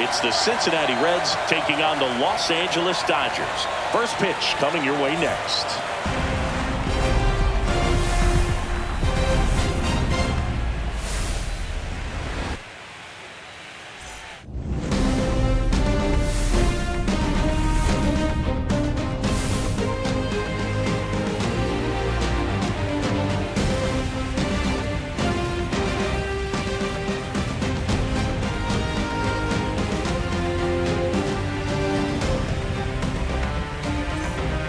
It's the Cincinnati Reds taking on the Los Angeles Dodgers. First pitch coming your way next.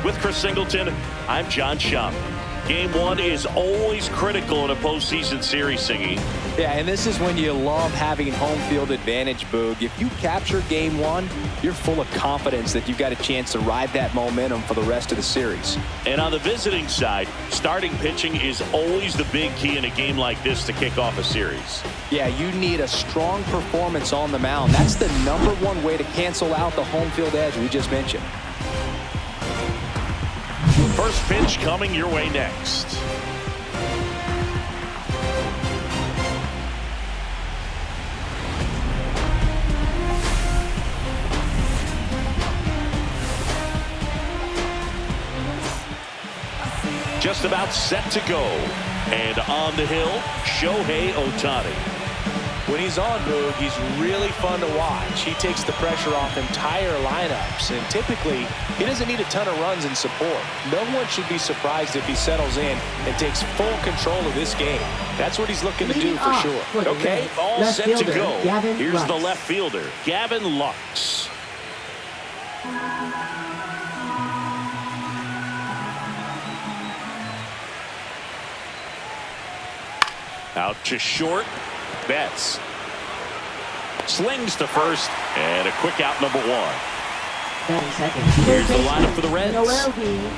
With Chris Singleton, I'm John Shum. Game one is always critical in a postseason series, Singy. Yeah, and this is when you love having home field advantage, Boog. If you capture game one, you're full of confidence that you've got a chance to ride that momentum for the rest of the series. And on the visiting side, starting pitching is always the big key in a game like this to kick off a series. Yeah, you need a strong performance on the mound. That's the #1 way to cancel out the home field edge we just mentioned. First pitch coming your way next. Just about set to go. And on the hill, Shohei Ohtani. When he's on, Boog, he's really fun to watch. He takes the pressure off entire lineups, and typically he doesn't need a ton of runs in support. No one should be surprised if he settles in and takes full control of this game. That's what he's looking to do for sure. Okay, all set to go. Here's the left fielder, Gavin Lux. Out to short. Betts slings to first, and a quick out, number one. Here's the lineup for the Reds.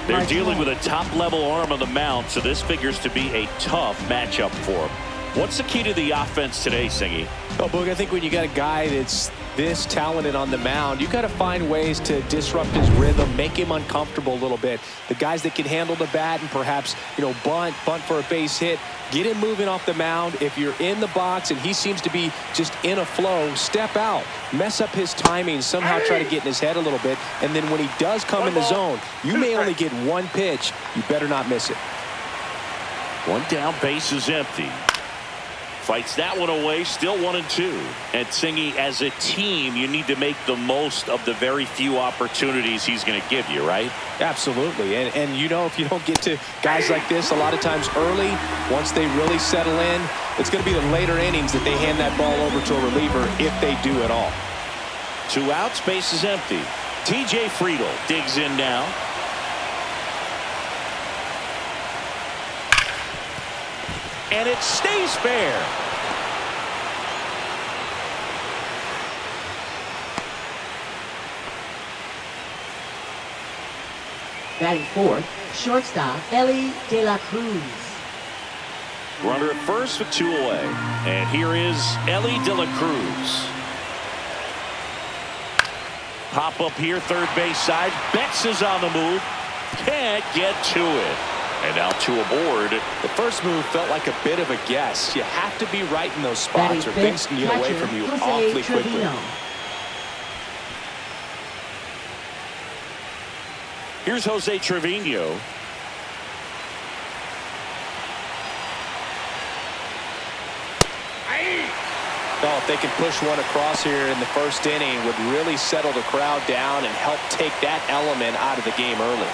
They're dealing with a top-level arm on the mound, so this figures to be a tough matchup for them. What's the key to the offense today, Singy? Well, Boog, I think when you got a guy that's this talented on the mound, you got to find ways to disrupt his rhythm, make him uncomfortable a little bit. The guys that can handle the bat and perhaps, bunt for a base hit, get him moving off the mound. If you're in the box and he seems to be just in a flow, step out, mess up his timing, somehow try to get in his head a little bit. And then when he does come in the zone, you may only get one pitch. You better not miss it. One down, base is empty. Fights that one away, still 1-2. And Singy, as a team, you need to make the most of the very few opportunities he's going to give you, right? Absolutely. And if you don't get to guys like this a lot of times early, once they really settle in, it's going to be the later innings that they hand that ball over to a reliever if they do at all. 2 outs, base is empty. TJ Friedl digs in now. And it stays fair. Batting fourth, shortstop Ellie De La Cruz. Runner at first with 2 away. And here is Ellie De La Cruz. Pop up here, third base side. Betts is on the move. Can't get to it. And now 2 aboard. The first move felt like a bit of a guess. You have to be right in those spots or things can get away from you awfully quickly. Here's Jose Trevino. Oh, if they can push one across here in the first inning, would really settle the crowd down and help take that element out of the game early.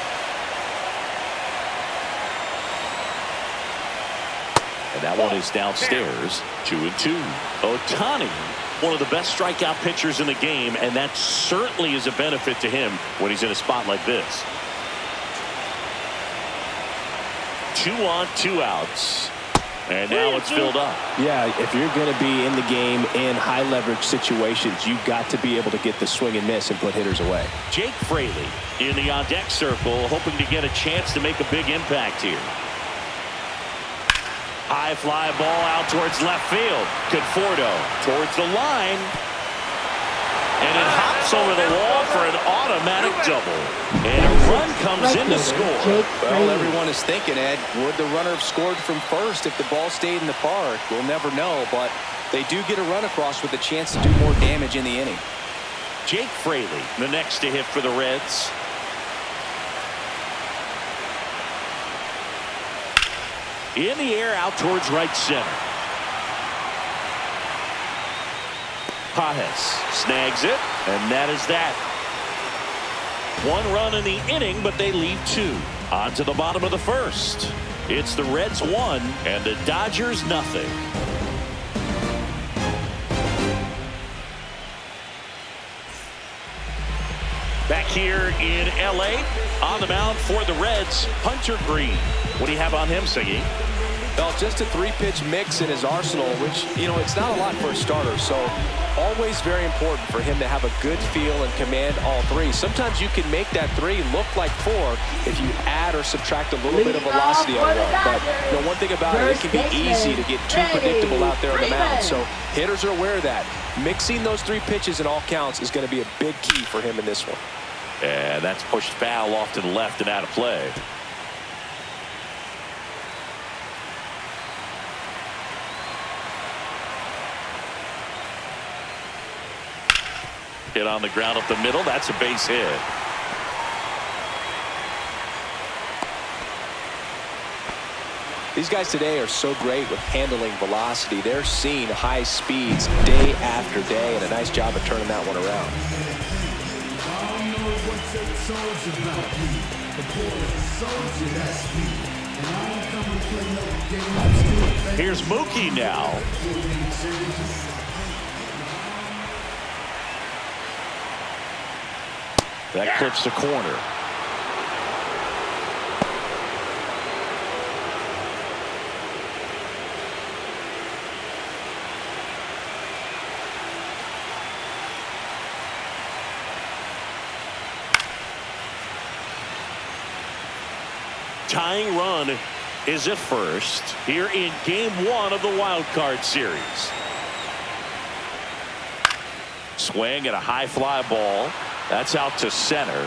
And that one is downstairs. 2-2. Ohtani, one of the best strikeout pitchers in the game, and that certainly is a benefit to him when he's in a spot like this. 2 on, 2 outs. And now it's filled up. Yeah, if you're going to be in the game in high leverage situations, you've got to be able to get the swing and miss and put hitters away. Jake Fraley in the on deck circle, hoping to get a chance to make a big impact here. High fly ball out towards left field. Conforto towards the line. And it hops over the wall for an automatic double. And a run comes in to score. Well, everyone is thinking, Ed, would the runner have scored from first if the ball stayed in the park? We'll never know, but they do get a run across with a chance to do more damage in the inning. Jake Fraley, the next to hit for the Reds. In the air out towards right center. Pajes snags it, and that is that. 1 run in the inning, but they leave 2. On to the bottom of the first. It's the Reds 1 and the Dodgers nothing. Back here in L.A., on the mound for the Reds, Hunter Green. What do you have on him, Siggy? Well, just a 3-pitch mix in his arsenal, which, it's not a lot for a starter. So always very important for him to have a good feel and command all 3. Sometimes you can make that 3 look like 4 if you add or subtract a little bit of velocity on one. But one thing about it can be easy to get too predictable out there on the mound. So hitters are aware of that. Mixing those 3 pitches in all counts is going to be a big key for him in this one. And that's pushed foul off to the left and out of play. Hit on the ground up the middle. That's a base hit. These guys today are so great with handling velocity. They're seeing high speeds day after day, and a nice job of turning that one around. Here's Mookie now. That clips the corner. Tying run is at first here in game 1 of the wild card series. Swing and a high fly ball. That's out to center.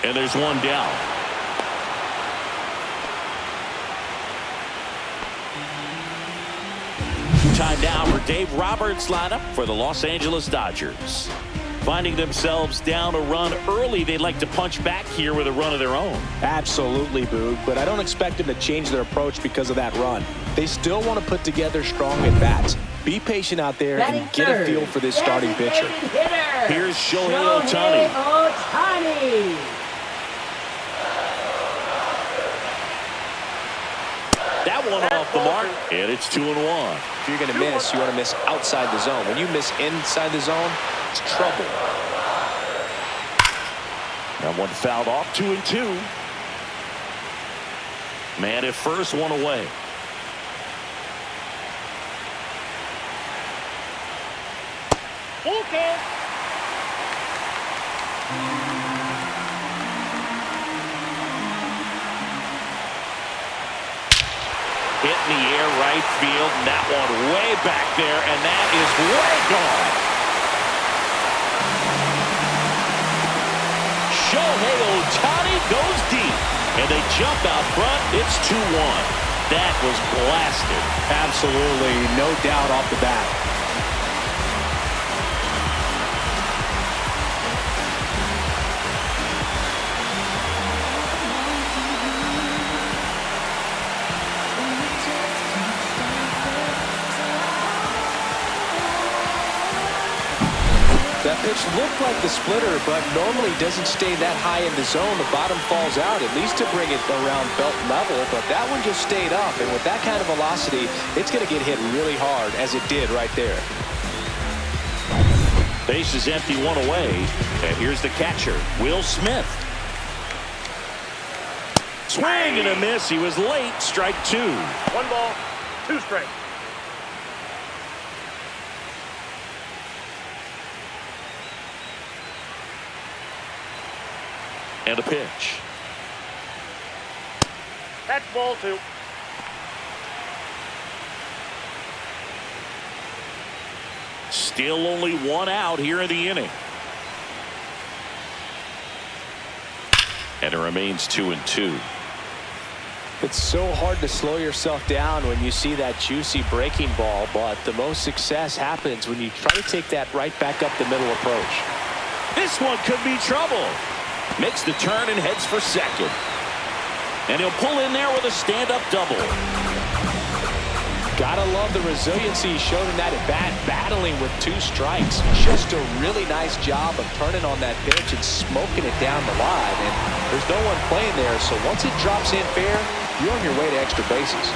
And there's one down. Time now for Dave Roberts' lineup for the Los Angeles Dodgers. Finding themselves down a run early, they'd like to punch back here with a run of their own. Absolutely, Boog, but I don't expect them to change their approach because of that run. They still want to put together strong at-bats. Be patient out there and get a feel for this starting pitcher. Here's Shohei Ohtani. That one off the mark, and it's 2-1. If you're going to miss, you want to miss outside the zone. When you miss inside the zone, it's trouble. That one fouled off. 2-2. Man at first, one away. Okay. Hit in the air right field, and that one way back there, and that is way gone. Shohei Ohtani goes deep, and they jump out front. It's 2-1. That was blasted. Absolutely, no doubt off the bat. That pitch looked like the splitter, but normally doesn't stay that high in the zone. The bottom falls out, at least to bring it around belt level, but that one just stayed up, and with that kind of velocity, it's going to get hit really hard, as it did right there. Base is empty, one away, and here's the catcher, Will Smith. Swing and a miss. He was late. Strike 2. 1 ball, 2 strikes. And a pitch. That's ball 2. Still only 1 out here in the inning. And it remains 2-2. It's so hard to slow yourself down when you see that juicy breaking ball, but the most success happens when you try to take that right back up the middle approach. This one could be trouble. Makes the turn and heads for second. And he'll pull in there with a stand-up double. Gotta love the resiliency he showed in that at bat, battling with 2 strikes. Just a really nice job of turning on that pitch and smoking it down the line. And there's no one playing there, so once it drops in fair, you're on your way to extra bases.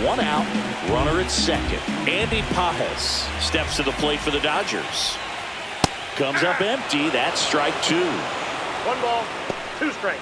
One out, runner at second. Andy Pajes steps to the plate for the Dodgers. Comes up empty. That's strike 2. 1 ball, 2 strikes.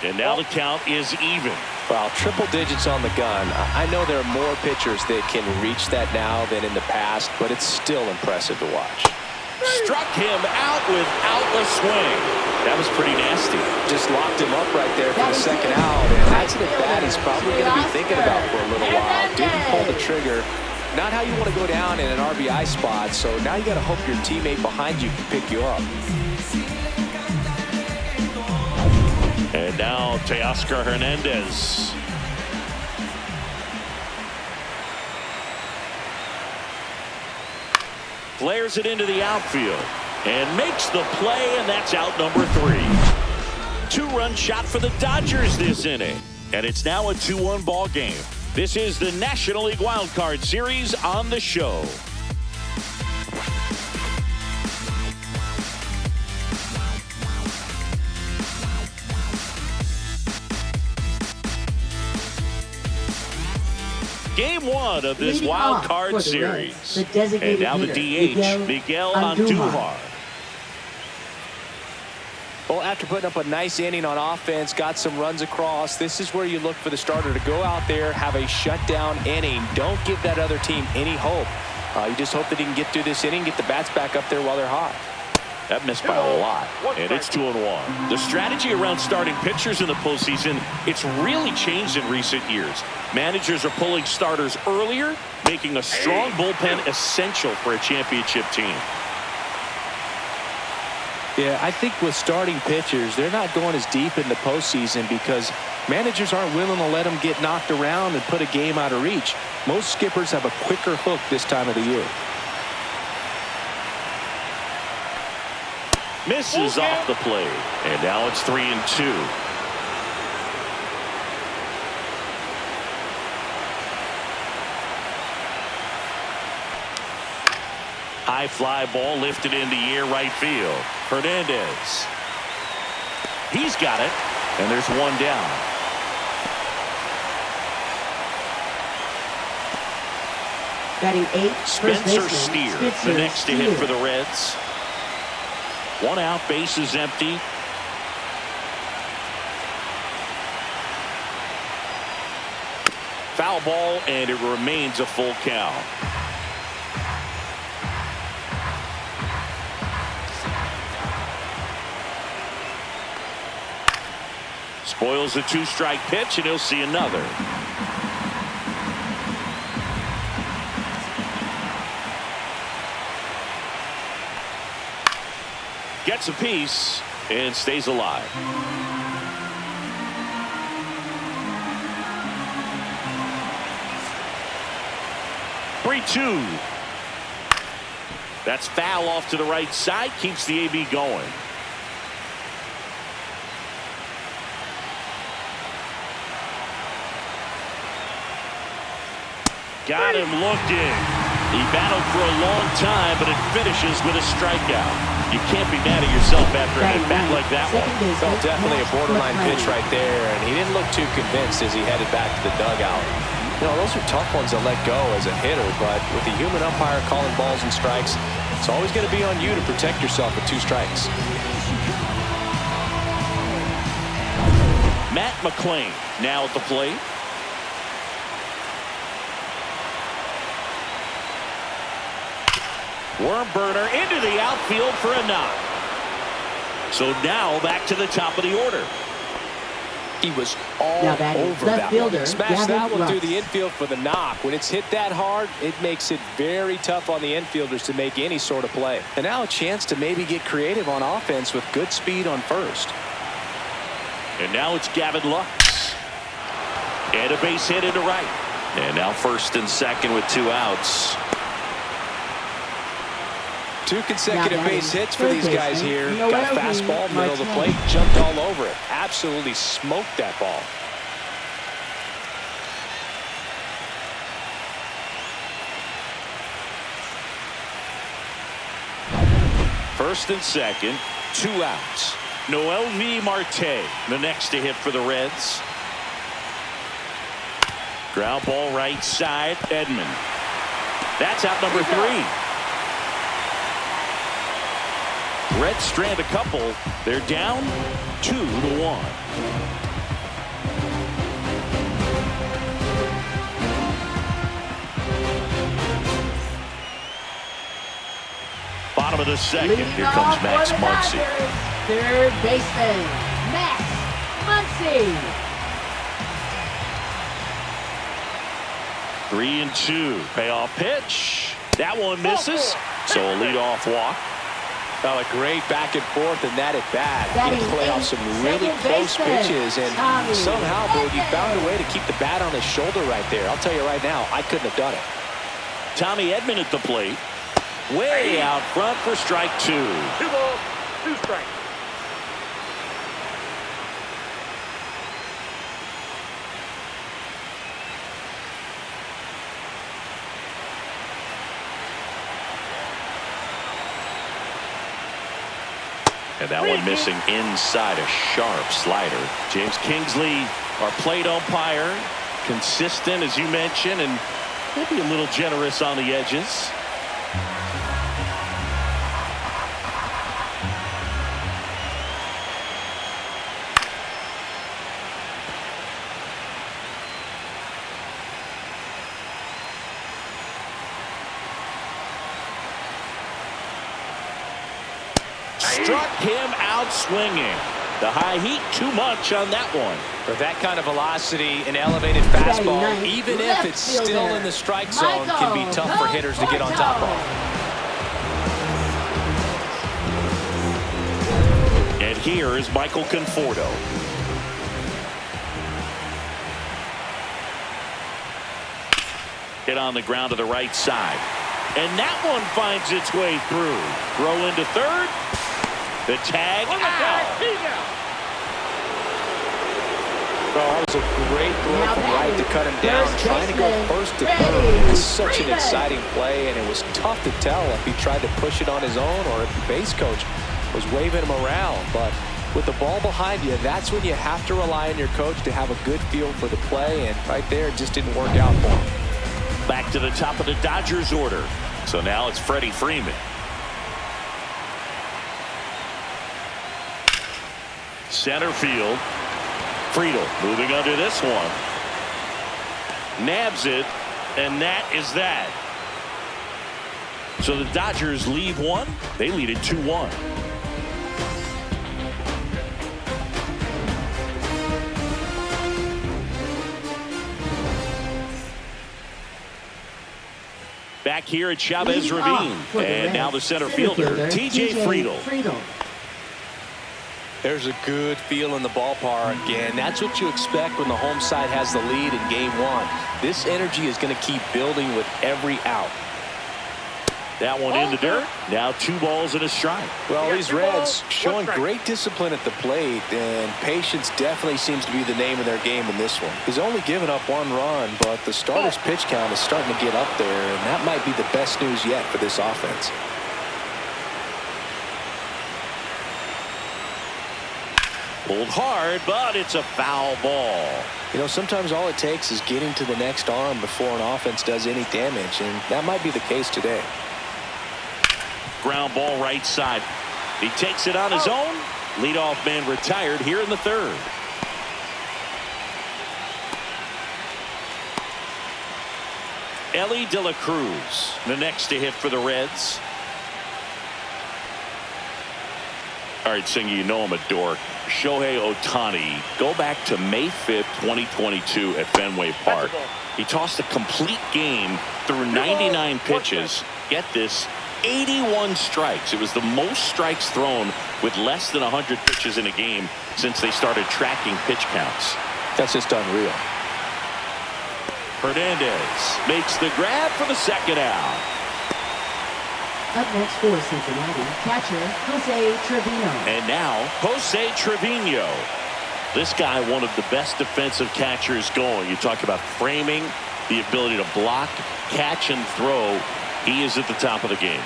And now the count is even. Well, triple digits on the gun. I know there are more pitchers that can reach that now than in the past, but it's still impressive to watch. Struck him out without a swing. That was pretty nasty. Just locked him up right there for the second out, and that's an at-bat he's probably going to be thinking about for a little while. Didn't pull the trigger. Not how you want to go down in an RBI spot, so now you got to hope your teammate behind you can pick you up. And now Teoscar Hernandez. Flares it into the outfield and makes the play, and that's out number 3. 2-run shot for the Dodgers this inning, and it's now a 2-1 ball game. This is the National League Wild Card Series on the show. Game 1 of this wild card series. And now the DH, Miguel Andujar. Well, after putting up a nice inning on offense, got some runs across, this is where you look for the starter to go out there, have a shutdown inning. Don't give that other team any hope. You just hope that he can get through this inning, get the bats back up there while they're hot. That missed by a lot, and it's 2-1. The strategy around starting pitchers in the postseason, it's really changed in recent years. Managers are pulling starters earlier, making a strong bullpen essential for a championship team. Yeah, I think with starting pitchers, they're not going as deep in the postseason because managers aren't willing to let them get knocked around and put a game out of reach. Most skippers have a quicker hook this time of the year. Misses off the plate, and now it's 3-2. High fly ball lifted in the air right field. Hernandez. He's got it, and there's 1 down. Batting 8, Spencer Steer, the next to hit for the Reds. 1 out, base is empty. Foul ball, and it remains a full count. Spoils the 2-strike pitch, and he'll see another. Gets a piece and stays alive. Three-two. That's foul off to the right side. Keeps the AB going. Got him looking. He battled for a long time, but it finishes with a strikeout. You can't be mad at yourself after a bat like that one. Felt definitely a borderline pitch right there, and he didn't look too convinced as he headed back to the dugout. You know, those are tough ones to let go as a hitter, but with the human umpire calling balls and strikes, it's always going to be on you to protect yourself with 2 strikes. Matt McClain now at the plate. Worm burner into the outfield for a knock. So now back to the top of the order. He was all Now batting over left that fielder, one. Smashed that Gavin one through Lux. the infield for the knock. When it's hit that hard, it makes it very tough on the infielders to make any sort of play. And now a chance to maybe get creative on offense with good speed on first. And now it's Gavin Lux. And a base hit into right. And now first and second with 2 outs. 2 consecutive Now base hits for third these guys baseman, here. NLWC, Got a fastball, middle of the Martinez. plate, jumped all over it. Absolutely smoked that ball. First and second, 2 outs. NLWC Marte, the next to hit for the Reds. Ground ball right side, Edman. That's out number 3. Reds strand a couple. They're down 2-1. Bottom of the second. Leading Here comes off Max for the Muncy. Dodgers, third baseman, Max Muncy. 3-2. Payoff pitch. That one misses. So a leadoff walk. Well, a great back and forth, and that at bat. Batting He play off eighth, some really second close baseman, pitches, and Tommy somehow, Bo, you Edman. found a way to keep the bat on his shoulder right there. I'll tell you right now, I couldn't have done it. Tommy Edman at the plate. Way out front for strike 2. 2 balls, 2 strikes. And that one missing inside a sharp slider. James Kingsley, our plate umpire, consistent as you mentioned, and maybe a little generous on the edges. Struck him out swinging. The high heat too much on that one. With that kind of velocity and elevated fastball, Batting ninth, even if left it's still fielder, in the strike zone, can be Michael tough for hitters to get on top of. And here is Michael Conforto. Hit on the ground to the right side. And that one finds its way through. Throw into third. The tag On the tag, out. he's out. Well, that was a great throw Now from right to cut him down, first trying to go baseman, first to Freddie third. It's such an Freeman. exciting play, and it was tough to tell if he tried to push it on his own or if the base coach was waving him around. But with the ball behind you, that's when you have to rely on your coach to have a good feel for the play, and right there, it just didn't work out for him. Back to the top of the Dodgers order. So now it's Freddie Freeman. Center field. Friedel moving under this one. Nabs it, and that is that. So the Dodgers leave one. They lead it 2-1. Back here at Chavez Leading Ravine. off for the And Reds, now the center fielder, TJ Friedel. There's a good feel in the ballpark, and that's what you expect when the home side has the lead in game 1. This energy is going to keep building with every out. That one in the dirt. Now 2 balls and a strike. Well, Yeah, these 2 Reds balls, 1 showing strike. great discipline at the plate, and patience definitely seems to be the name of their game in this one. He's only given up 1 run, but the starter's pitch count is starting to get up there, and that might be the best news yet for this offense. Pulled hard, but it's a foul ball. You know, sometimes all it takes is getting to the next arm before an offense does any damage, and that might be the case today. Ground ball right side. He takes it on his own. Leadoff man retired here in the third. Ellie De La Cruz, the next to hit for the Reds. All right, Singer, you know I'm a dork. Shohei Ohtani, go back to May 5th, 2022 at Fenway Park. He tossed a complete game through 99 pitches. Get this, 81 strikes. It was the most strikes thrown with less than 100 pitches in a game since they started tracking pitch counts. That's just unreal. Hernandez makes the grab for the second out. Up next for Cincinnati, catcher Jose Trevino. And now, Jose Trevino. This guy, one of the best defensive catchers going. You talk about framing, the ability to block, catch, and throw. He is at the top of the game.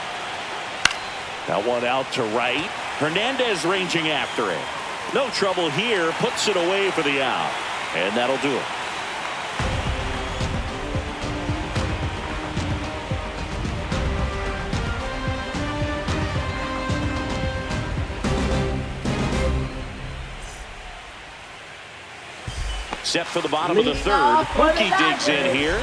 Now one out to right. Hernandez ranging after it. No trouble here. Puts it away for the out. And that'll do it. Set for the bottom of the third. Mookie digs in here.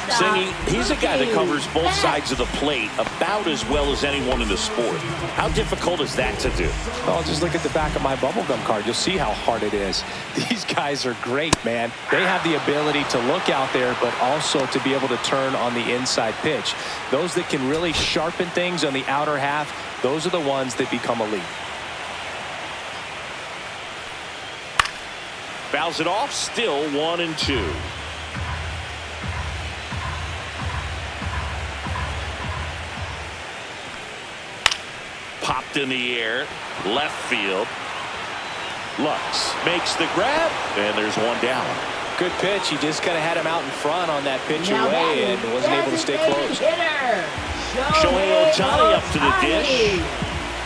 Singy, he's a guy that covers both sides of the plate about as well as anyone in the sport. How difficult is that to do? Oh, just look at the back of my bubblegum card. You'll see how hard it is. These guys are great, man. They have the ability to look out there, but also to be able to turn on the inside pitch. Those that can really sharpen things on the outer half, those are the ones that become elite. Fouls it off, still 1-2. Popped in the air, left field. Lux makes the grab, and there's one down. Good pitch. He just kind of had him out in front on that pitch away and wasn't able to stay close. Shohei Ohtani up to the dish.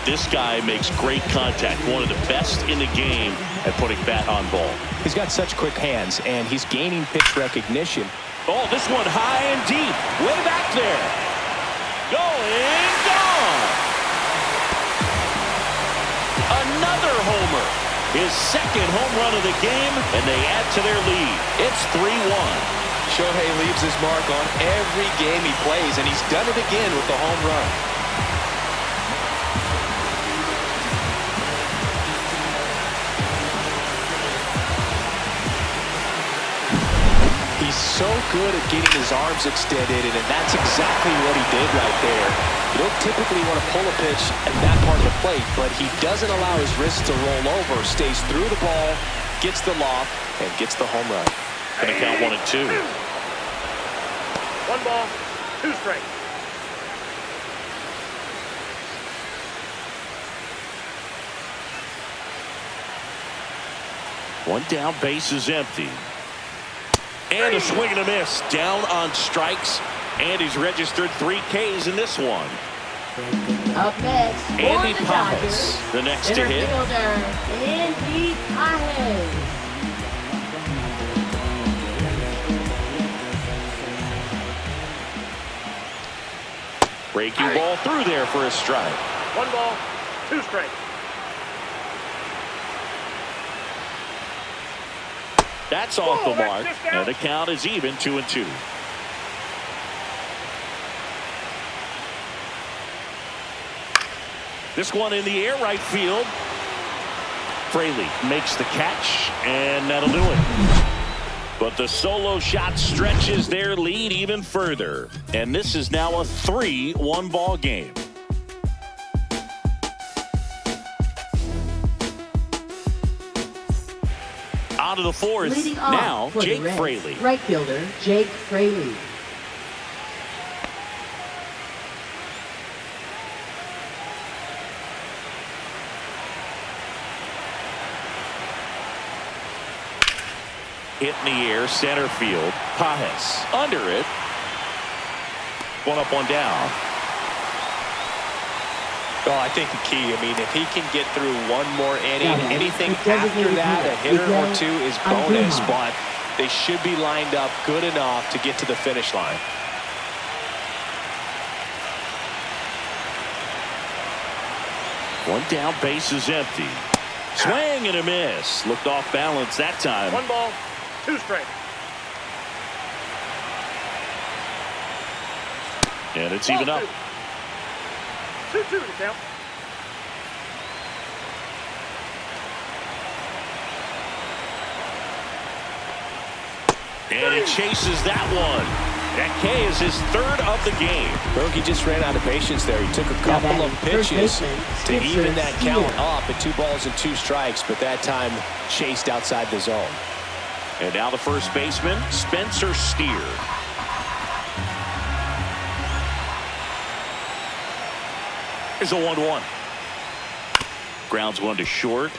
This guy makes great contact. One of the best in the game at putting bat on ball. He's got such quick hands, and he's gaining pitch recognition. Oh, this one high and deep. Way back there. Going, gone. Another homer. His second home run of the game, and they add to their lead. It's 3-1. Shohei leaves his mark on every game he plays, and he's done it again with the home run. He's so good at getting his arms extended, and that's exactly what he did right there. You don't typically want to pull a pitch at that part of the plate, but he doesn't allow his wrist to roll over, stays through the ball, gets the loft, and gets the home run. Gonna count 1-2. 1 ball, 2 strikes. One down, base is empty. And a swing and a miss. Down on strikes. And he's registered 3 Ks in this one. Up next, Andy for the Pajes, Dodgers, the next to hit. fielder, Andy Pajes. Breaking ball through there for a strike. 1 ball, 2 strikes. That's off the mark. And the count is even, 2-2. This one in the air, right field. Fraley makes the catch, and that'll do it. But the solo shot stretches their lead even further. And this is now a 3-1 ball game. On to the fourth. Leading off Now, for the Jake Reds, Fraley. right fielder, Jake Fraley. Hit in the air, center field. Pajes under it. 1 up, 1 down. Well, I think the key, if he can get through one more inning, anything after that, a hitter or two is bonus, but they should be lined up good enough to get to the finish line. One down, base is empty. Swing and a miss. Looked off balance that time. 1 ball, 2 strikes. And it's even up. 2-2 to count. And he chases that one. That K is his third of the game. Bogey just ran out of patience there. He took a couple of pitches to even that count up at 2 balls and 2 strikes, but that time chased outside the zone. And now the first baseman, Spencer Steer. Here's a 1-1. Grounds one to short.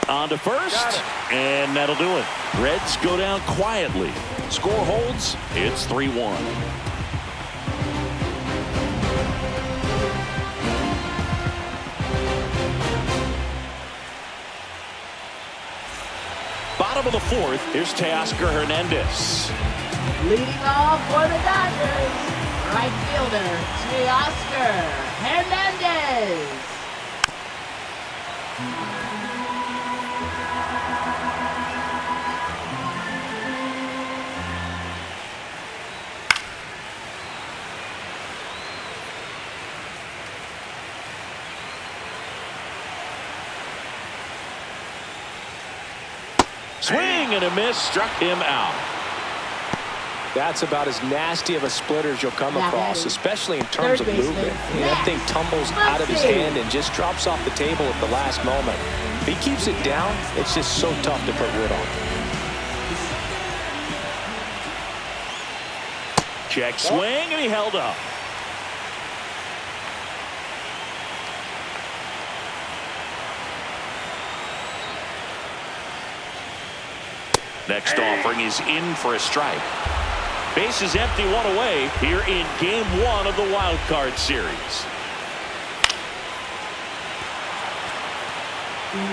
On to first, and that'll do it. Reds go down quietly. Score holds. It's 3-1. Bottom of the fourth, here's Teoscar Hernandez. Leading off for the Dodgers, right fielder, Teoscar Hernandez. Swing and a miss, struck him out. That's about as nasty of a splitter as you'll come across, especially in terms of movement. I mean, that thing tumbles out of his hand and just drops off the table at the last moment. If he keeps it down, it's just so tough to put wood on. Check swing, and he held up. Next offering is in for a strike. Base is empty, one away here in game one of the wild card series.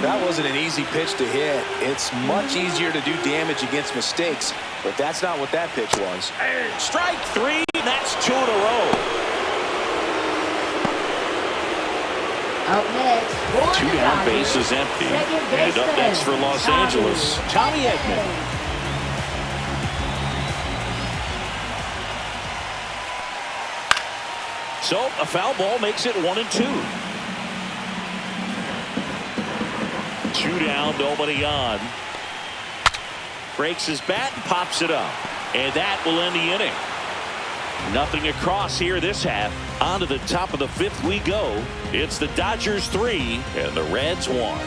That wasn't an easy pitch to hit. It's much easier to do damage against mistakes, but that's not what that pitch was. Strike three, that's 2 in a row. Up next, for 2 the down, Dodgers, base is empty. second And up baseman, next for Los Angeles, Tommy Edman. So a foul ball makes it 1-2. 2 down, nobody on. Breaks his bat and pops it up. And that will end the inning. Nothing across here this half. On to the top of the 5th we go. It's the Dodgers 3 and the Reds 1.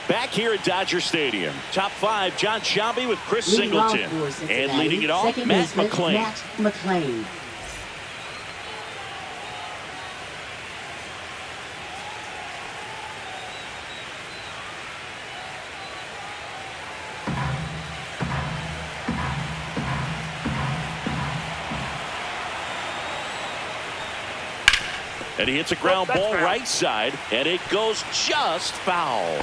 Back here at Dodger Stadium. Top 5, John Sciambi with Chris Singleton. And leading it off, Matt McClain. Matt McClain. And he hits a ground ball right side, and it goes just foul.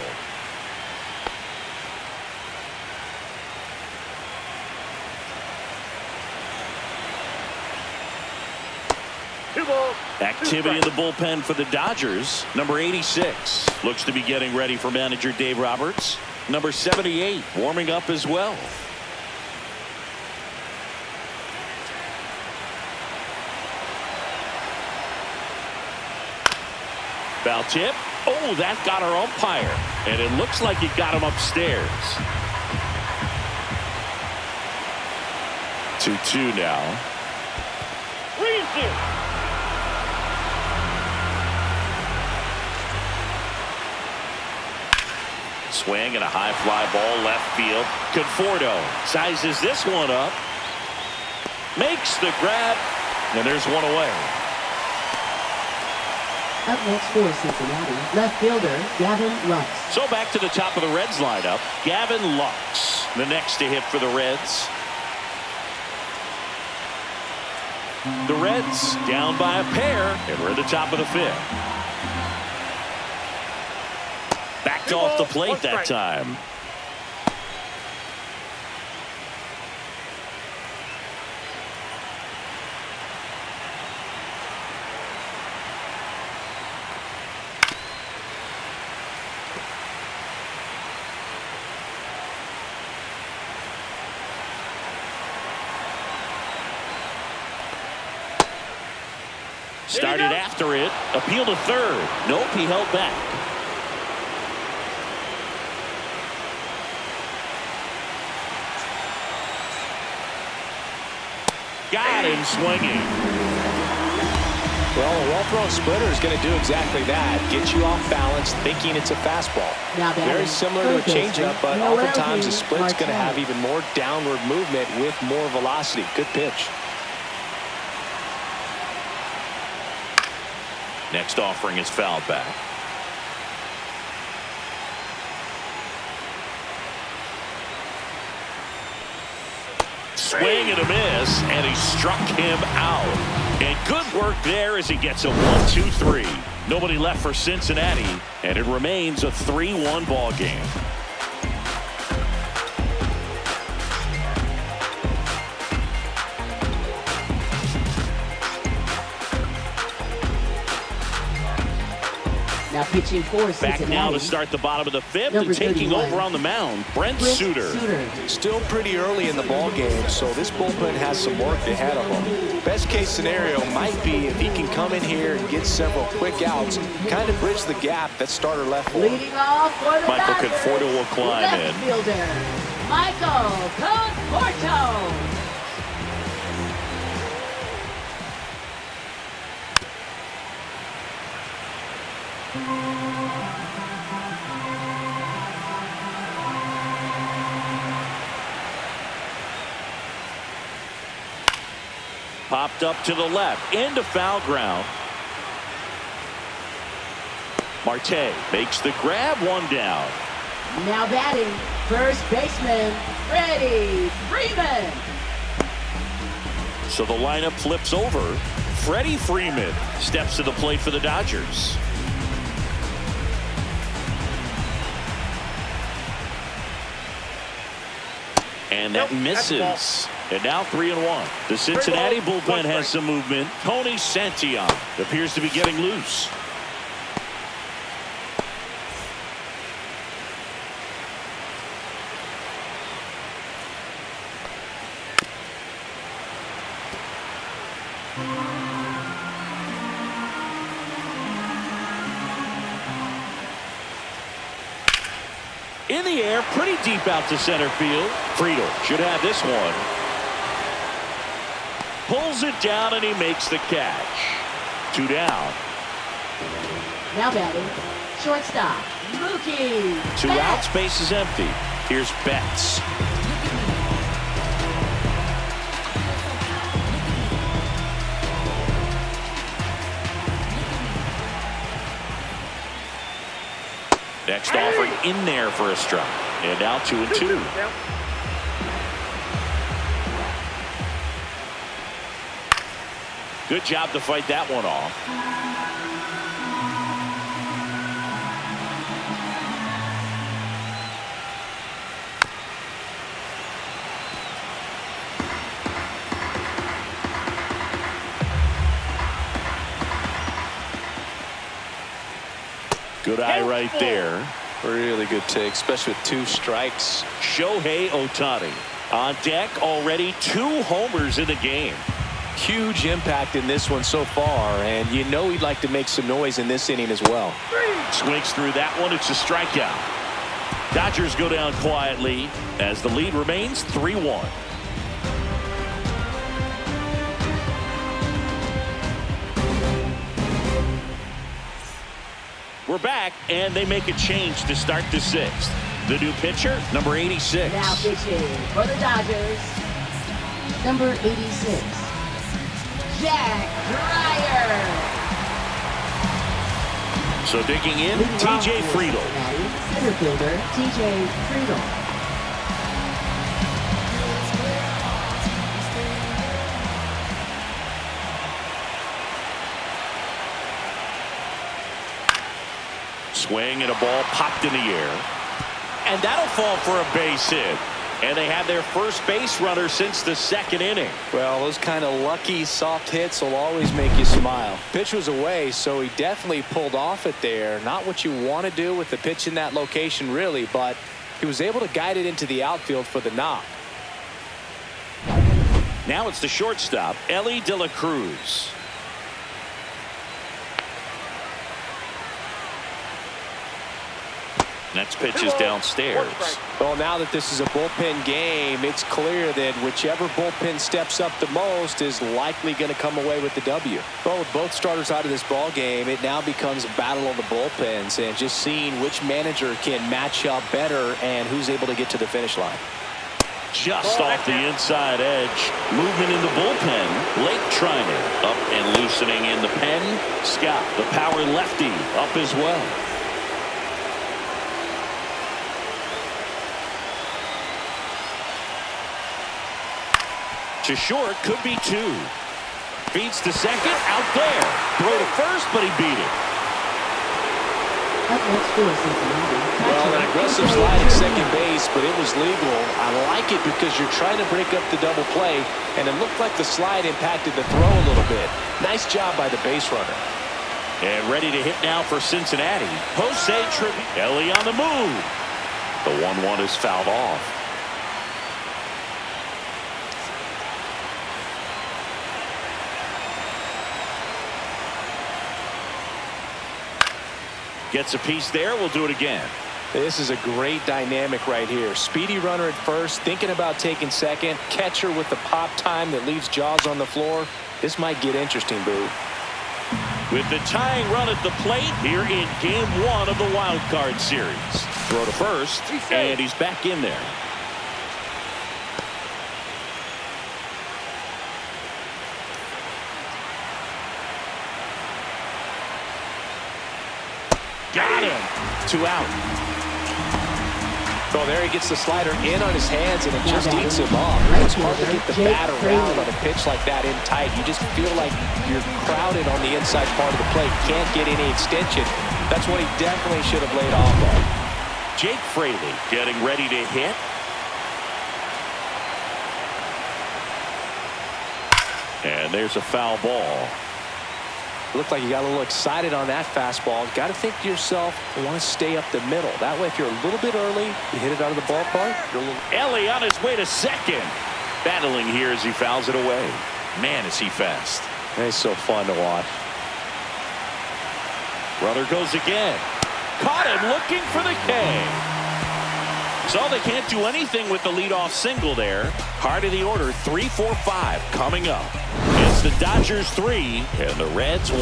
Activity in the bullpen for the Dodgers. Number 86 looks to be getting ready for manager Dave Roberts. Number 78 warming up as well. Foul tip. Oh, that got our umpire. And it looks like it got him upstairs. 2-2 now. Swing and a high fly ball left field. Conforto sizes this one up. Makes the grab. And there's one away. Up next for Cincinnati, left fielder Gavin Lux. So back to the top of the Reds lineup. Gavin Lux, the next to hit for the Reds. The Reds down by a pair, and we're at the top of the 5th. Backed off the plate that time. Started after it. Appeal to third. Nope, he held back. Got him swinging. Well, a well-thrown splitter is going to do exactly that. Get you off balance, thinking it's a fastball. Very similar to a changeup, but oftentimes a split's going to have even more downward movement with more velocity. Good pitch. Next offering is fouled back. Swing and a miss, and he struck him out. And good work there as he gets a 1-2-3. Nobody left for Cincinnati, and it remains a 3-1 ball game. Now pitching for Cincinnati. Back now to start the bottom of the fifth and taking over on the mound, Brent Suter. Still pretty early in the ball game, so this bullpen has some work ahead of them. Best case scenario might be if he can come in here and get several quick outs, kind of bridge the gap that starter left for him. Leading off for the Michael Dodgers, Conforto will climb left in. fielder, Michael Conforto. Popped up to the left, into foul ground. Marte makes the grab, one down. Now batting, first baseman, Freddie Freeman. So the lineup flips over. Freddie Freeman steps to the plate for the Dodgers. And that misses. And now 3-1. The Cincinnati bullpen has some movement. Tony Santillan appears to be getting loose. In the air, pretty deep out to center field. Friedel should have this one. Pulls it down and he makes the catch. 2 down. Now batting, shortstop, Mookie. 2 outs, base is empty. Here's Betts. Next offering in there for a strike. And now 2-2. Good job to fight that one off. Good eye right there. Really good take, especially with 2 strikes. Shohei Ohtani on deck, already 2 homers in the game. Huge impact in this one so far, and you know he'd like to make some noise in this inning as well. Swings through that one. It's a strikeout. Dodgers go down quietly as the lead remains 3-1. We're back, and they make a change to start the 6th. The new pitcher, number 86. Now pitching for the Dodgers, number 86, Jack Dreyer. So digging in, TJ Friedel. Center fielder, TJ Friedel. Swing and a ball popped in the air. And that'll fall for a base hit. And they have their first base runner since the 2nd inning. Well, those kind of lucky soft hits will always make you smile. Pitch was away, so he definitely pulled off it there. Not what you want to do with the pitch in that location, really, but he was able to guide it into the outfield for the knock. Now it's the shortstop, Ellie De La Cruz. Next pitch is downstairs. Well, now that this is a bullpen game, it's clear that whichever bullpen steps up the most is likely going to come away with the W. Well, with both starters out of this ball game, it now becomes a battle of the bullpens and just seeing which manager can match up better and who's able to get to the finish line. Just off the inside edge. Movement in the bullpen. Lake trying it. Up and loosening in the pen. Scott, the power lefty, up as well. To short, could be two. Feeds to second, out there. Throw to first, but he beat it. Up next for Cincinnati. Well, an aggressive slide at second base, but it was legal. I like it because you're trying to break up the double play, and it looked like the slide impacted the throw a little bit. Nice job by the base runner. And ready to hit now for Cincinnati. Jose Tribute. Ellie on the move. The 1-1 is fouled off. Gets a piece there. We'll do it again. This is a great dynamic right here. Speedy runner at first, thinking about taking second. Catcher with the pop time that leaves Jaws on the floor. This might get interesting, Boo. With the tying run at the plate here in Game 1 of the Wild Card Series. Throw to first, and he's back in there. Got him. 2 out. So there he gets the slider in on his hands, and it just eats him up. It's hard to get the bat around on a pitch like that in tight. You just feel like you're crowded on the inside part of the plate. Can't get any extension. That's what he definitely should have laid off on. Jake Fraley getting ready to hit. And there's a foul ball. Looked like you got a little excited on that fastball. Got to think to yourself, you want to stay up the middle. That way, if you're a little bit early, you hit it out of the ballpark. Ellie on his way to second. Battling here as he fouls it away. Man, is he fast. It's so fun to watch. Runner goes again. Caught him looking for the K. So they can't do anything with the leadoff single there. Heart of the order, 3-4-5 coming up. It's the Dodgers 3 and the Reds 1.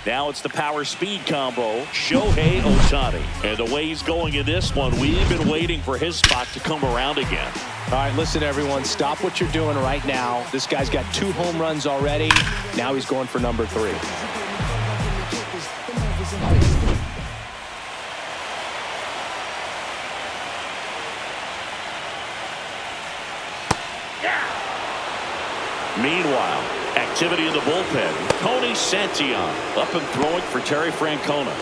Now it's the power speed combo. Shohei Ohtani. And the way he's going in this one, we've been waiting for his spot to come around again. All right, listen, everyone. Stop what you're doing right now. This guy's got 2 home runs already. Now he's going for number 3. Meanwhile, activity in the bullpen. Tony Santillan up and throwing for Terry Francona.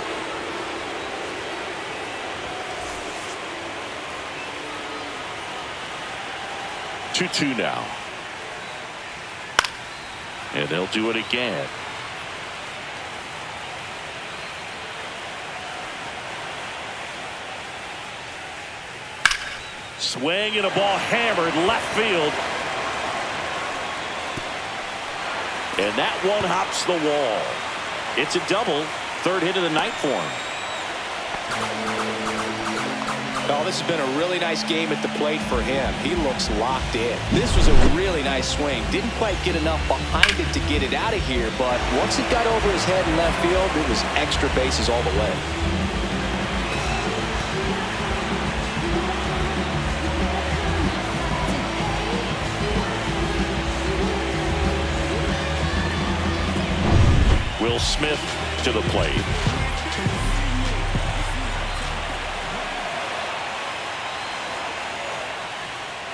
Two now. And they'll do it again. Swing and a ball hammered left field. And that one hops the wall. It's a double. 3rd hit of the night for him. Oh, this has been a really nice game at the plate for him. He looks locked in. This was a really nice swing. Didn't quite get enough behind it to get it out of here, but once it got over his head in left field, it was extra bases all the way. Will Smith to the plate.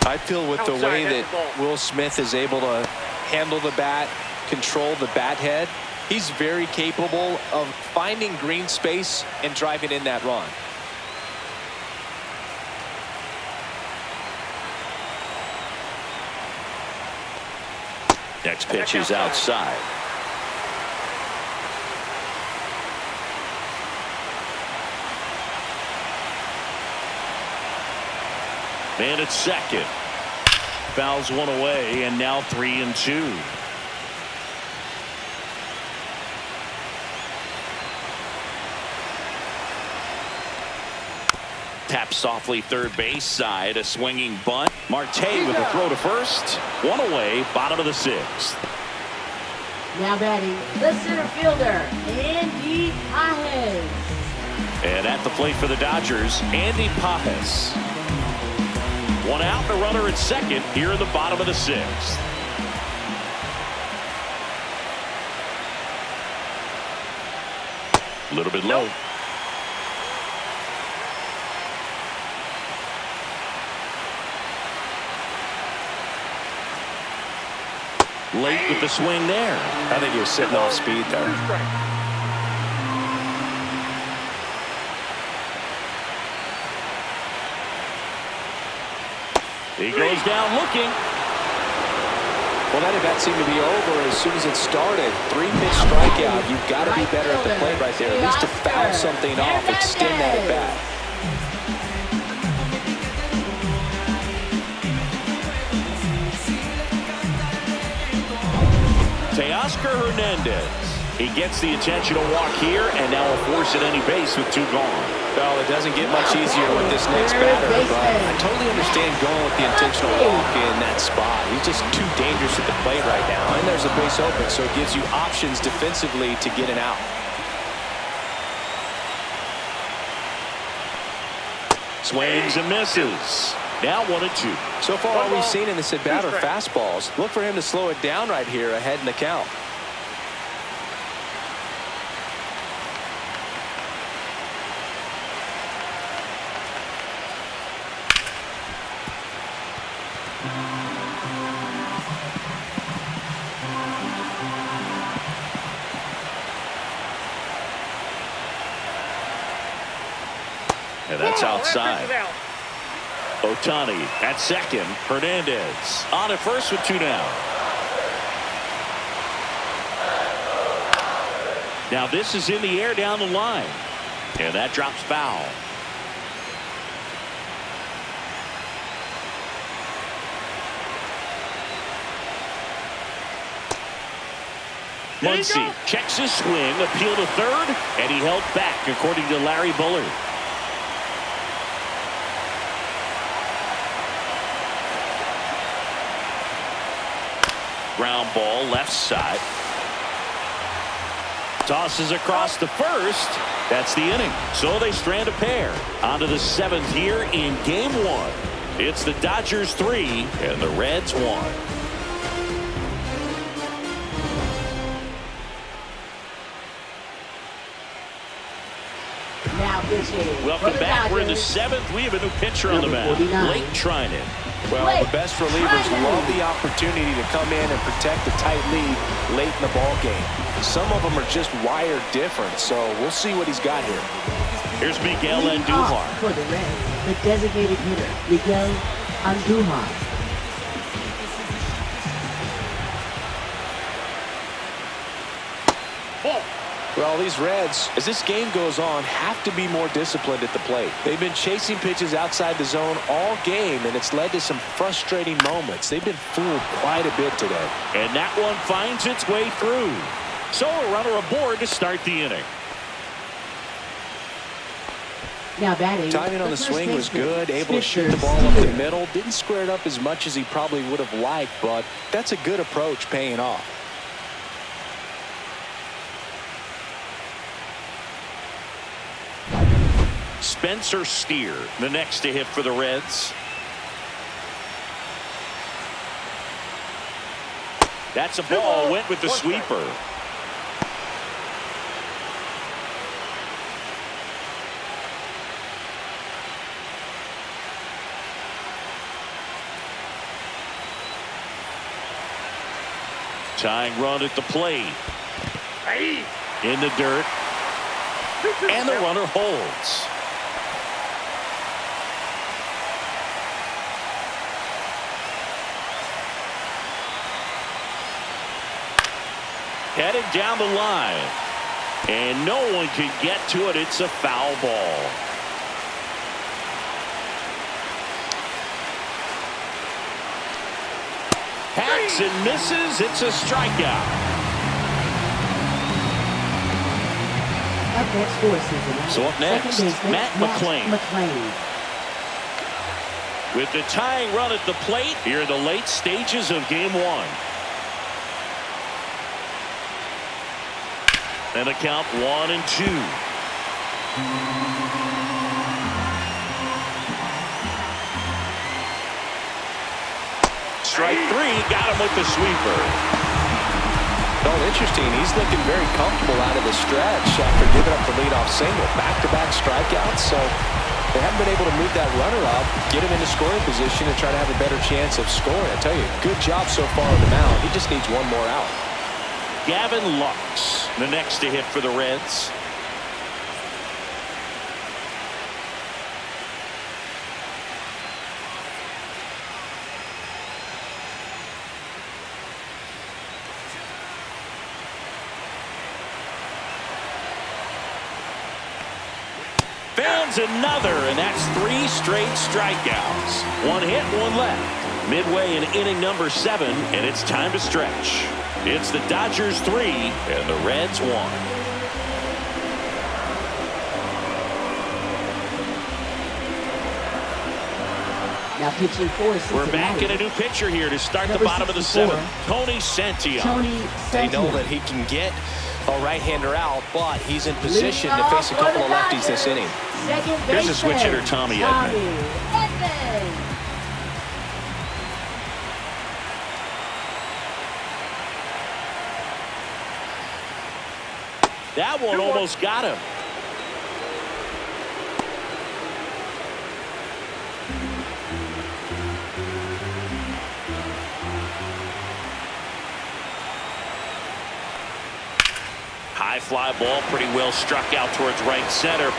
I feel with the way that Will Smith is able to handle the bat, control the bat head, he's very capable of finding green space and driving in that run. Next pitch is outside. And it's second. Fouls one away, and now 3-2. Tap softly third base side. A swinging bunt. Marte with a throw to first. One away, bottom of the sixth. Now batting, the center fielder, Andy Pajes. And at the plate for the Dodgers, Andy Pajes. One out, and a runner at second here in the bottom of the sixth. A little bit low. Late with the swing there. I think he was sitting off speed there. 2 strikes. He goes down looking. Well, that at-bat seemed to be over as soon as it started. 3-pitch strikeout. You've got to be better at the plate right there. At least to foul something off, extend that at-bat. Teoscar Hernandez. He gets the intentional walk here, and now a force at any base with 2 gone. Well, it doesn't get much easier with this next batter, but I totally understand going with the intentional walk in that spot. He's just too dangerous at the plate right now, and there's a base open, so it gives you options defensively to get an out. Swings and misses. Now 1-2. So far, all we've seen in this at-bat are fastballs. Look for him to slow it down right here ahead in the count. And that's outside. That pitch is out. Ohtani at second. Hernandez on at first with 2 down. Now this is in the air down the line. And that drops foul. Muncy checks his swing, appeal to third, and he held back according to Larry Bullard. Ground ball left side. Tosses across the first. That's the inning. So they strand a pair. On to the 7th here in game 1. It's the Dodgers 3 and the Reds 1. Now pitching. Welcome back. We're in the 7th. We have a new pitcher on the mound. Blake Trinan. Well, the best relievers love the opportunity to come in and protect the tight lead late in the ball game. Some of them are just wired different, so we'll see what he's got here. Here's Miguel Leading Andujar. off for the Reds, the designated hitter, Miguel Andujar. Well, these Reds, as this game goes on, have to be more disciplined at the plate. They've been chasing pitches outside the zone all game, and it's led to some frustrating moments. They've been fooled quite a bit today. And that one finds its way through. So a runner aboard to start the inning. Now batting. Timing on the first swing was baseman, good, able to shoot Spencer the ball up the Steer. middle. Didn't square it up as much as he probably would have liked, but that's a good approach paying off. Spencer Steer, the next to hit for the Reds. That's a ball. Went with the sweeper. Tying run at the plate. Hey. In the dirt. And the runner holds. Headed down the line. And no one can get to it. It's a foul ball. Swings and misses. It's a strikeout. Up next for Cincinnati. So up next, Second baseman, Matt McClain. With the tying run at the plate here in the late stages of game one. And the count 1-2. Strike three, got him with the sweeper. Oh, interesting. He's looking very comfortable out of the stretch after giving up the leadoff single. Back-to-back strikeouts, so they haven't been able to move that runner up, get him into scoring position, and try to have a better chance of scoring. I tell you, good job so far on the mound. He just needs one more out. Gavin Lux, the next to hit for the Reds. Founds another, and that's 3 straight strikeouts. 1 hit, 1 left. Midway in inning number 7, and it's time to stretch. It's the Dodgers 3 and the Reds 1. Now pitching for Cincinnati. We're back in a new pitcher here to start the bottom of the 7th. Tony Santillan. They know that he can get a right-hander out, but he's in position to face a couple of lefties this inning. Here's a switch hitter, Tommy Edman. That one almost got him. High fly ball, pretty well struck out towards right center.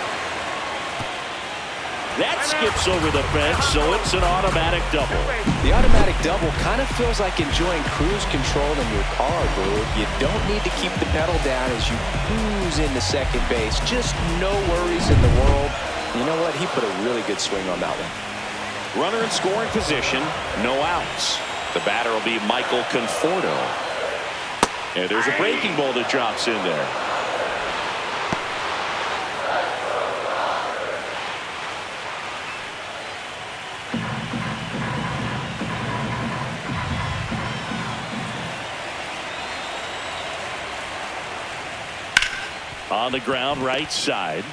That skips over the fence, so it's an automatic double. The automatic double kind of feels like enjoying cruise control in your car, dude. You don't need to keep the pedal down as you cruise into second base. Just no worries in the world. You know what? He put a really good swing on that one. Runner in scoring position, no outs. The batter will be Michael Conforto. And there's a breaking ball that drops in there. On the ground, right side.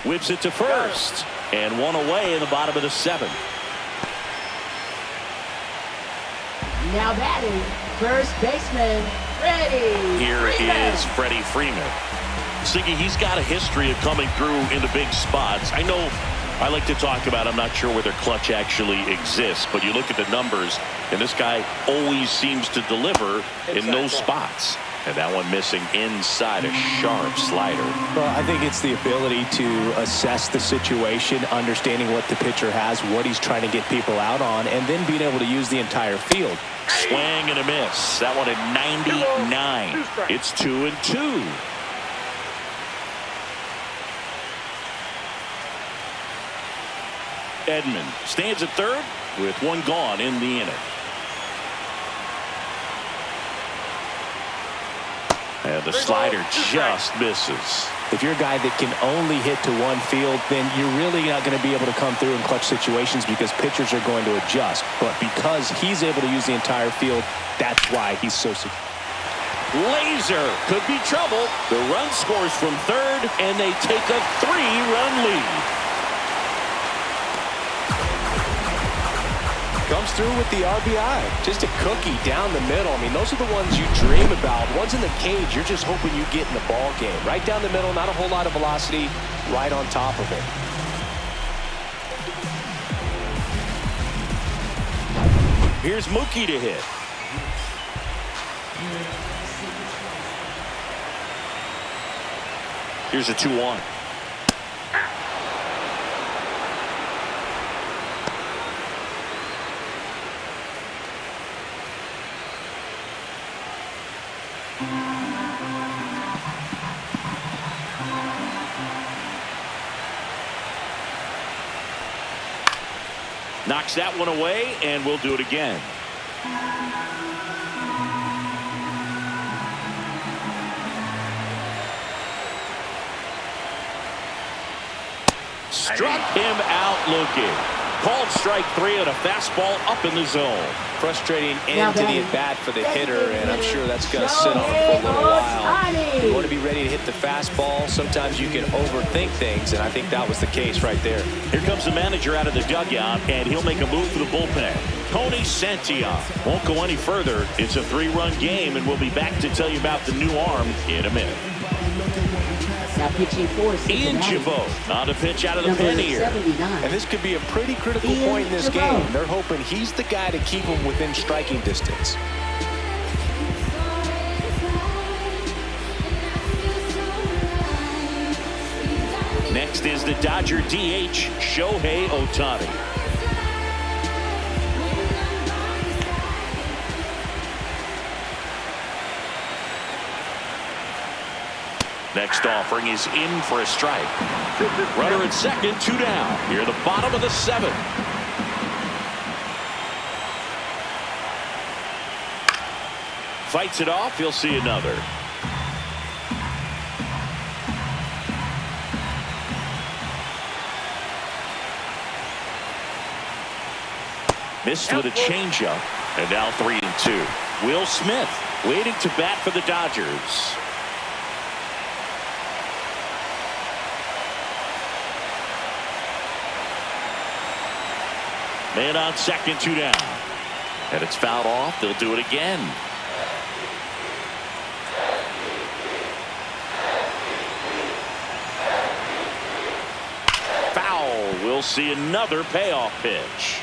Whips it to first. And 1 away in the bottom of the 7th. Now batting, first baseman, Freddie. Here is Freddie Freeman. Siggy, he's got a history of coming through into big spots. I know I like to talk about, I'm not sure whether clutch actually exists, but you look at the numbers, and this guy always seems to deliver in those spots. And that one missing inside a sharp slider. Well, I think it's the ability to assess the situation, understanding what the pitcher has, what he's trying to get people out on, and then being able to use the entire field. Swing and a miss. That one at 99. It's 2-2. Edman stands at third with 1 gone in the inning. And the slider just misses. If you're a guy that can only hit to one field, then you're really not going to be able to come through in clutch situations because pitchers are going to adjust. But because he's able to use the entire field, that's why he's so successful. Laser could be trouble. The run scores from third, and they take a 3-run lead. Comes through with the RBI. Just a cookie down the middle. I mean, those are the ones you dream about. Ones in the cage, you're just hoping you get in the ball game. Right down the middle, not a whole lot of velocity, right on top of it. Here's Mookie to hit. Here's a 2-1. Knocks that one away, and we'll do it again. Struck him out looking. Called strike 3 on a fastball up in the zone. Frustrating end to the at-bat for the hitter, and I'm sure that's going to sit on him for a little while. You want to be ready to hit the fastball. Sometimes you can overthink things, and I think that was the case right there. Here comes the manager out of the dugout, and he'll make a move for the bullpen. Tony Santillan won't go any further. It's a 3-run game, and we'll be back to tell you about the new arm in a minute. Now pitching for Ian Cincinnati. Chabot on the pitch out of the Number pen here. 79. And this could be a pretty critical Ian point in this Chabot. game. They're hoping he's the guy to keep them within striking distance. Next is the Dodger DH, Shohei Ohtani. Next offering is in for a strike. Runner at second, 2 down. Here, the bottom of the 7th. Fights it off. He'll see another. Missed with a changeup. And now 3-2. Will Smith waiting to bat for the Dodgers. Man on second, 2 down. And it's fouled off. They'll do it again. Foul. We'll see another payoff pitch.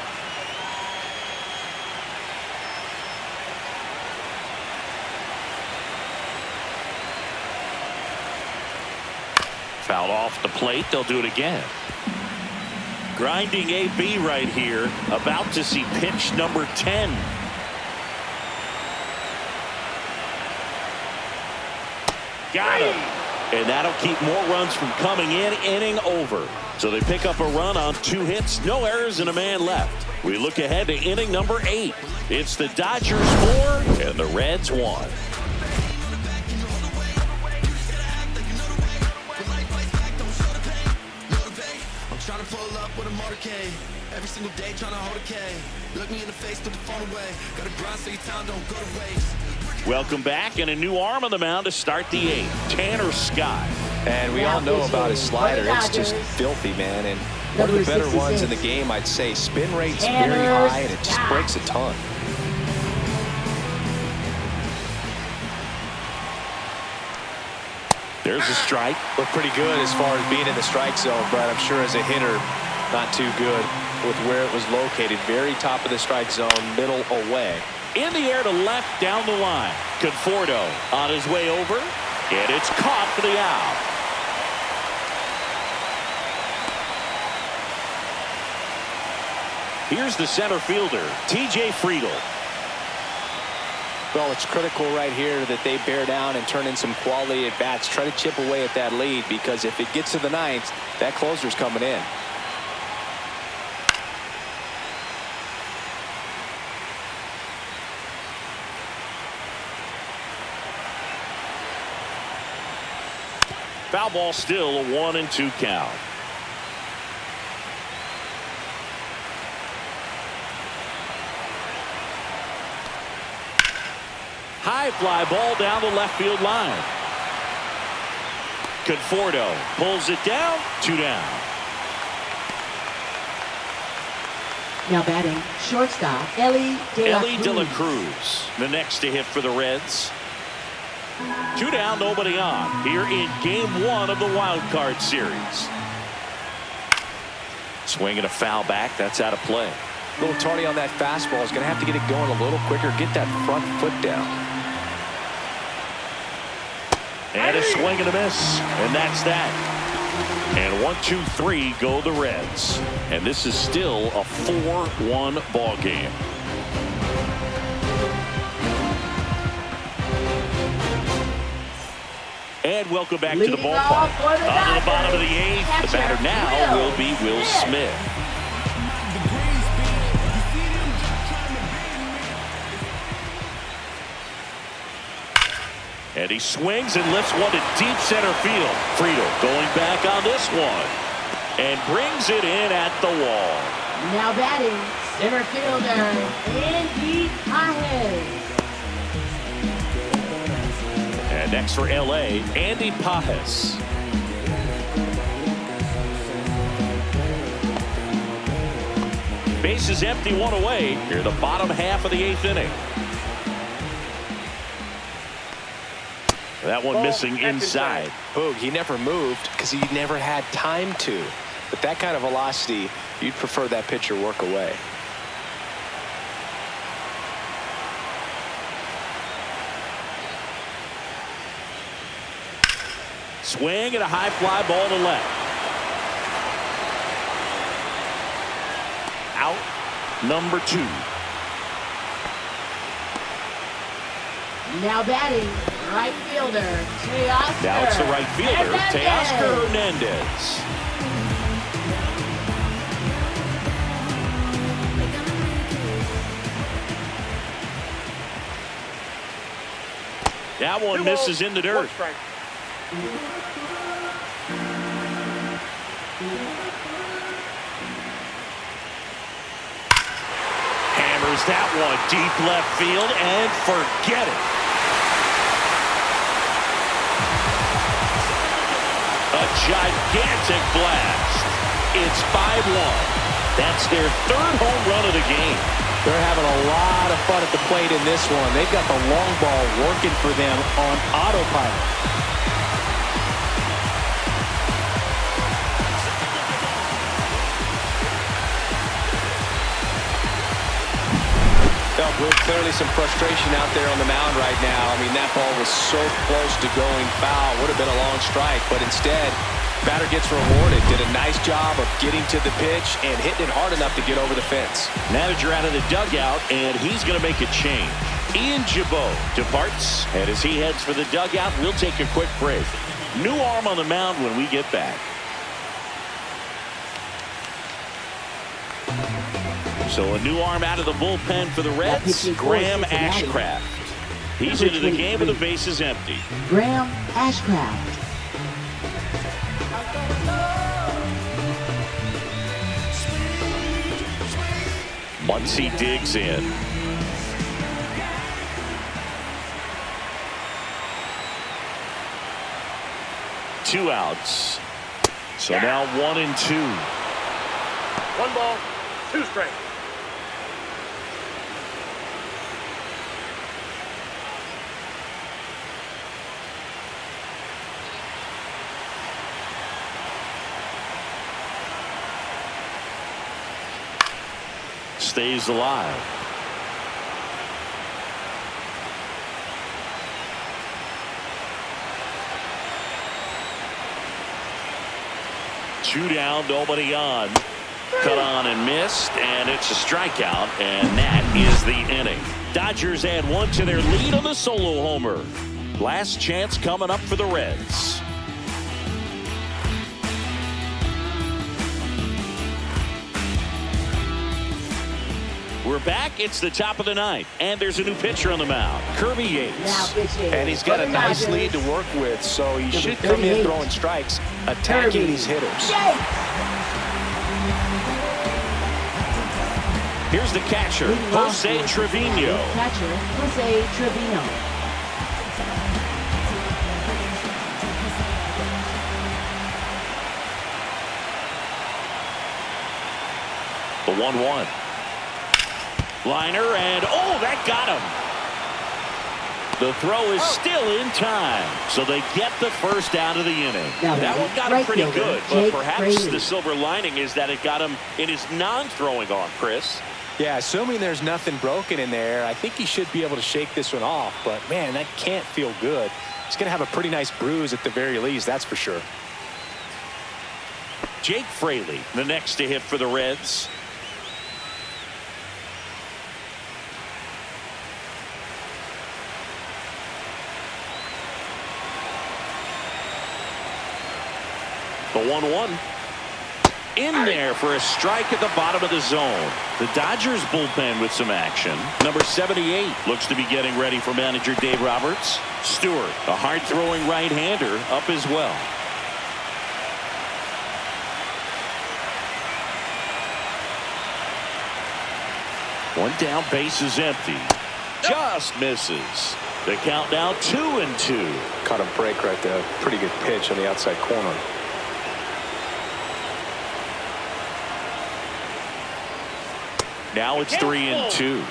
Fouled off the plate. They'll do it again. Grinding AB right here. About to see pitch number 10. Got him. And that'll keep more runs from coming in. Inning over. So they pick up a run on 2 hits. No errors and a man left. We look ahead to inning number 8. It's the Dodgers 4 and the Reds 1. Trying to pull up with a motorcade. Every single day trying to hold a K. Look me in the face, put the phone away. Gotta grind so your time don't go to waste. Welcome back, and a new arm on the mound to start the 8th. Tanner Scott. And we all know about his slider. It's just filthy, man. And one of the better ones in the game, I'd say. Spin rate's very high, and it just breaks a ton. There's a strike. Looked pretty good as far as being in the strike zone, but I'm sure as a hitter, not too good with where it was located. Very top of the strike zone, middle away. In the air to left down the line. Conforto on his way over, and it's caught for the out. Here's the center fielder, TJ Friedl. Well, it's critical right here that they bear down and turn in some quality at bats. Try to chip away at that lead, because if it gets to the 9th, that closer's coming in. Foul ball, still a 1-2 count. High fly ball down the left field line. Conforto pulls it down, 2 down. Now batting, shortstop, Ellie De La Cruz, the next to hit for the Reds. 2 down, nobody on. Here in game 1 of the wild card series. Swinging a foul back, that's out of play. A little tardy on that fastball. Is going to have to get it going a little quicker. Get that front foot down. And a swing and a miss, and that's that. And 1, 2, 3 go the Reds. And this is still a 4-1 ball game. And welcome back to the ballpark. On to the bottom of the 8th. The batter now will be Will Smith. And he swings and lifts one to deep center field. Friedel going back on this one. And brings it in at the wall. Now batting, center fielder, Andy Pajes. And next for LA, Andy Pajes. Bases empty, one away. Here the bottom half of the 8th inning. That one missing inside. Boog, he never moved because he never had time to. But that kind of velocity, you'd prefer that pitcher work away. Swing and a high fly ball to left. Out number 2. Now batting, right fielder, Teoscar. Now it's the right fielder, Hernandez. Teoscar Hernandez. That one misses in the dirt. Hammers that one deep left field and forget it. A gigantic blast. It's 5-1. That's their 3rd home run of the game. They're having a lot of fun at the plate in this one. They've got the long ball working for them on autopilot. Clearly some frustration out there on the mound right now. I mean, that ball was so close to going foul. Would have been a long strike, but instead, batter gets rewarded. Did a nice job of getting to the pitch and hitting it hard enough to get over the fence. Manager out of the dugout, and he's going to make a change. Ian Gibaut departs, and as he heads for the dugout, we'll take a quick break. New arm on the mound when we get back. So a new arm out of the bullpen for the Reds, Graham Ashcraft. He's into the game with the bases empty. Graham Ashcraft. Muncy digs in. Two outs. So now 1 and 2. 1 ball, 2 strikes. Stays alive. Two down, nobody on. Cut on and missed, and it's a strikeout, and that is the inning. Dodgers add 1 to their lead on the solo homer. Last chance coming up for the Reds. We're back. It's the top of the 9th, and there's a new pitcher on the mound, Kirby Yates. And he's got a nice lead to work with, so he should come in throwing strikes, attacking these hitters. Here's the catcher, Jose Trevino. Catcher, Jose Trevino. The 1-1. Liner, and oh, that got him. The throw is still in time, so they get the first out of the inning. That one got him pretty good, but perhaps the silver lining is that it got him in his non-throwing arm, Chris. Yeah, assuming there's nothing broken in there, I think he should be able to shake this one off, but man, that can't feel good. He's going to have a pretty nice bruise at the very least, that's for sure. Jake Fraley, the next to hit for the Reds. The 1-1. In there for a strike at the bottom of the zone. The Dodgers bullpen with some action. Number 78 looks to be getting ready for manager Dave Roberts. Stewart, a hard-throwing right-hander, up as well. One down, base is empty. Just misses. The count now 2-2. Caught a break right there. Pretty good pitch on the outside corner. Now it's 3-2.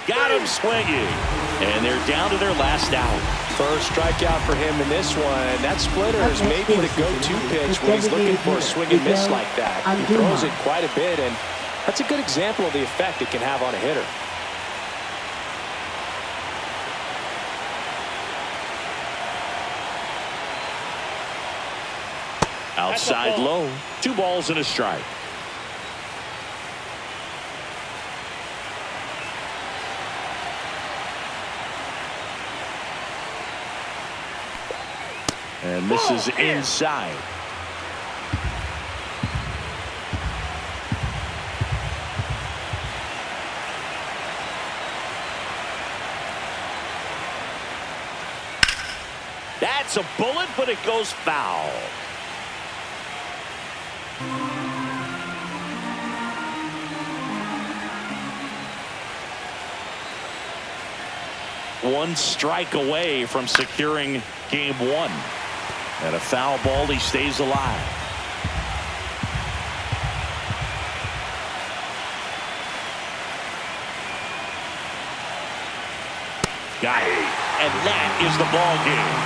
Got him swinging. And they're down to their last out. First strikeout for him in this one. That splitter is maybe the go-to pitch when he's looking for a swing and miss like that. He throws it quite a bit, and that's a good example of the effect it can have on a hitter. Outside low. 2 balls and a strike. And misses inside. That's a bullet, but it goes foul. One strike away from securing game 1. And a foul ball, he stays alive. Got it. And that is the ball game.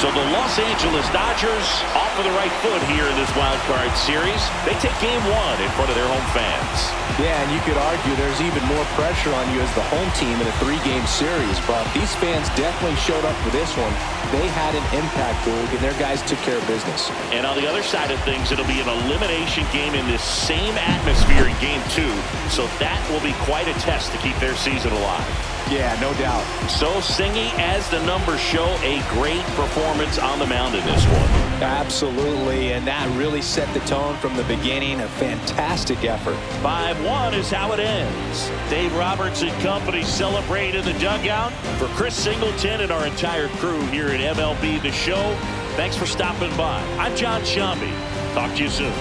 So the Los Angeles Dodgers off of the right foot here in this wild card series. They take game 1 in front of their home fans. Yeah, and you could argue there's even more pressure on you as the home team in a 3-game series, but these fans definitely showed up for this one. They had an impact, Boog, and their guys took care of business. And on the other side of things, it'll be an elimination game in this same atmosphere in game 2, so that will be quite a test to keep their season alive. Yeah, no doubt. So, Singy, as the numbers show, a great performance on the mound in this one. Absolutely, and that really set the tone from the beginning. A fantastic effort. 5-1 is how it ends. Dave Roberts and company celebrate in the dugout. For Chris Singleton and our entire crew here at MLB The Show, thanks for stopping by. I'm John Shambi. Talk to you soon.